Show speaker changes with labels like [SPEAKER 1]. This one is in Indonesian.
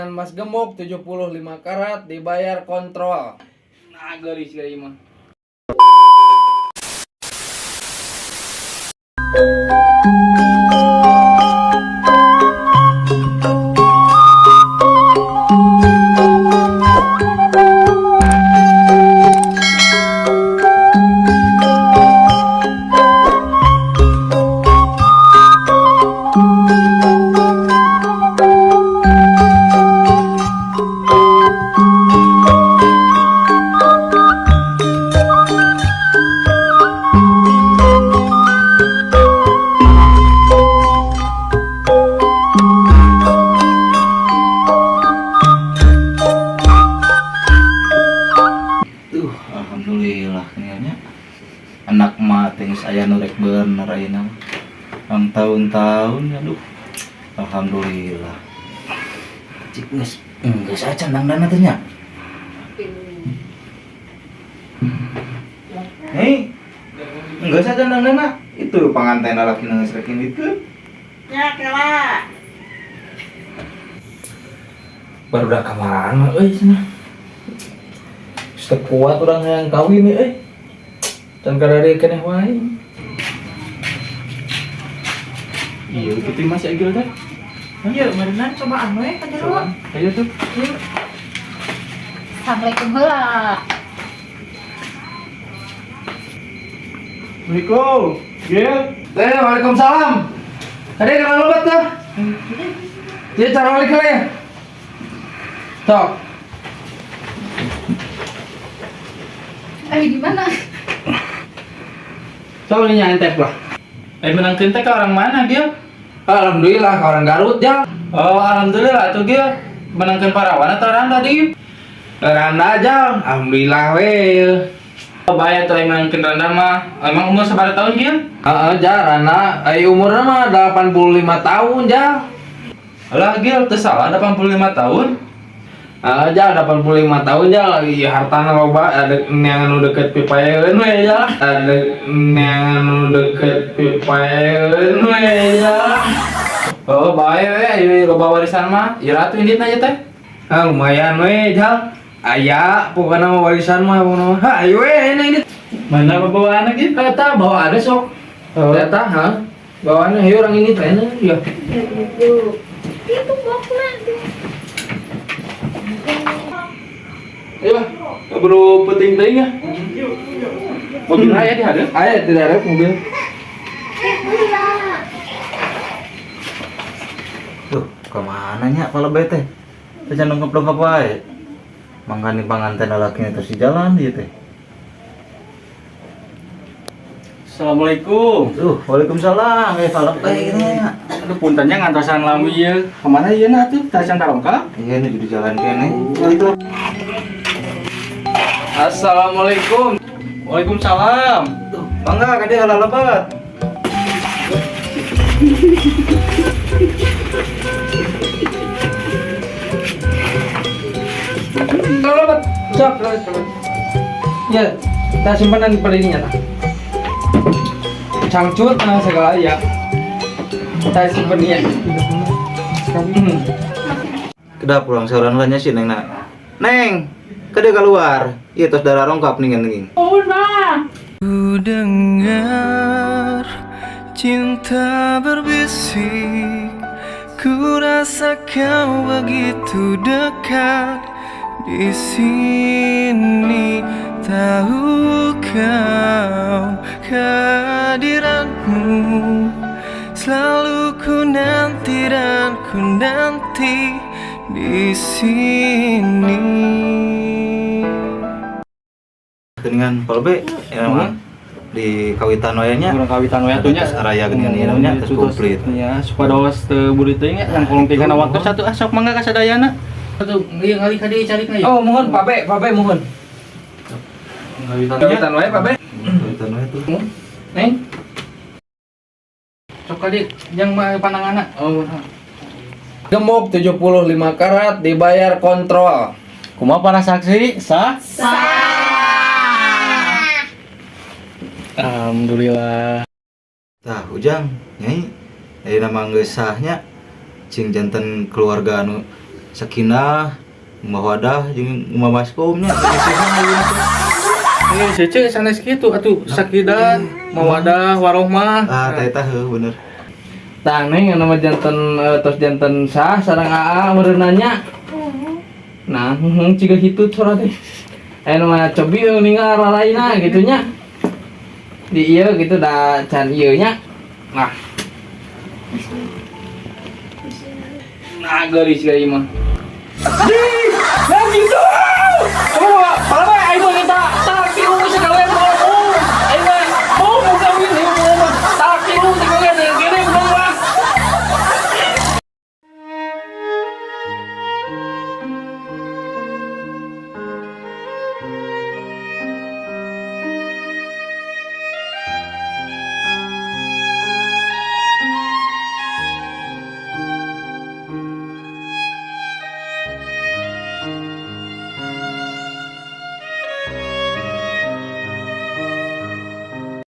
[SPEAKER 1] Emas gemuk 75 karat dibayar kontrol.
[SPEAKER 2] Nah, garis kayak mah.
[SPEAKER 3] Alhamdulillah kayaknya anak mating saya nurek bener ayeuna mah tahun-tahun aduh alhamdulillah cik geus acan nang dana teh nya hei geus acan nang dana itu panganten lalaki nang geus rek indikeun
[SPEAKER 4] Ya kela.
[SPEAKER 1] Baru udah kamaran mah cenah. Sudah kuat orang yang kawin nih dan kadari keneh wae.
[SPEAKER 2] Iya, gitu masih agil teh.
[SPEAKER 4] Iya, berenang cobaan we ka jero.
[SPEAKER 2] Ayo tuh.
[SPEAKER 4] Assalamualaikum heula.
[SPEAKER 2] Assalamualaikum. Gil.
[SPEAKER 1] Waalaikumsalam. Ada kenal lobat tuh. Dia cara balik ya. Tok.
[SPEAKER 4] Di mana?
[SPEAKER 1] Coba ini nyantep lah.
[SPEAKER 2] Menangkeun teh ka orang mana, Gil?
[SPEAKER 1] Alhamdulillah ke orang Garut ya.
[SPEAKER 2] Oh, alhamdulillah tuh Gil. Menangkeun parawan atau orang tadi?
[SPEAKER 1] Randa aja. Alhamdulillah we.
[SPEAKER 2] Bayar tuh menangkeun randa mah. Emang umur sabaraha tahun, Gil?
[SPEAKER 1] Ja Randa umurnya mah 85 tahun ja.
[SPEAKER 2] Alah, Gil, teu salah 85 tahun.
[SPEAKER 1] Aja 85 tahun ja lagi hartana loba ada neangan nu deket pipaeun we ja. Ada neangan nu deket pipaeun we ja.
[SPEAKER 2] Oh, bae we ieu loba warisan mah. Ieu ratu inditna ieu teh.
[SPEAKER 1] Lumayan we ja. Aya pokona mah warisan mah pokona mah. Ayo we ini.
[SPEAKER 2] Mana bawaanna Gil?
[SPEAKER 1] Eta bawa ada sok. Eta bawaannya ayo orang ini teh ya.
[SPEAKER 4] Itu bokna.
[SPEAKER 2] Ayo, bro penting teh ya. Mobil aya di hadeup.
[SPEAKER 1] Aya tidak ada mobil.
[SPEAKER 3] tuh kemana nya kalau bete teh can dongkap wae mangkani panganten lalaki terus di jalan ieu teh.
[SPEAKER 2] Assalamualaikum.
[SPEAKER 3] Waalaikumsalam falak teh nya.
[SPEAKER 2] Aduh puntennya ngantosan lami ieu. Kemana ieu na tuh? Tacan tarongka?
[SPEAKER 3] Iya nih di jalan kene.
[SPEAKER 2] Assalamualaikum. Waalaikumsalam.
[SPEAKER 3] Tuh, mangga ka dia halalabat.
[SPEAKER 1] Lobat. Sok. Ya, kita simpanan pada ininya tah. Cangcut segala ya. Kita simpan ya.
[SPEAKER 3] Kedap pulang sauran lah nya si Neng na. Neng, ka dia keluar. Ieu tos darah rongkap ning.
[SPEAKER 5] Ku dengar cinta berbisik, ku rasa kau begitu dekat di sini. Tahu kau kehadiranmu selalu ku nanti dan ku nanti di sini.
[SPEAKER 3] Dengan Polbe ya mah di kawitan wae nya.
[SPEAKER 2] Urang kawitan we atuh nya.
[SPEAKER 3] Saraya geuningan ieu nya geus komplit.
[SPEAKER 2] Ya, supados teu buri teh nya yang kolong tinggalna waktu satu asok mangga ka sadayana. Atuh ieu ngali ka dieu cari ka.
[SPEAKER 1] Oh, mohon Pak Be mohon.
[SPEAKER 2] Kawitan wae, Pak Be.
[SPEAKER 3] Kawitan wae tuh.
[SPEAKER 2] Neng. Sok ka dieu yang pandanganna. Oh,
[SPEAKER 1] Gemuk 75 karat dibayar kontrol.
[SPEAKER 2] kumaha para saksi? Sah? Alhamdulillah.
[SPEAKER 3] Tah ujang nyai ayeuna mah geus sahnya cing janten keluarga anu Sakinah, mawadah jeung baskomnya.
[SPEAKER 2] Ini cece sanes kitu atuh sakidan, mawadah, warohmah.
[SPEAKER 3] Ah, tah eta heuh bener.
[SPEAKER 1] Tah neng nama janten tos janten sah sareng AA meureun nanya. Nah, ciga hitu sora teh. Nama cobi ninggal raraina gitu nya. Di ieu gitu da can ieu nya. Nah. Nah, geulis geulis mah. Nah gitu. Oh,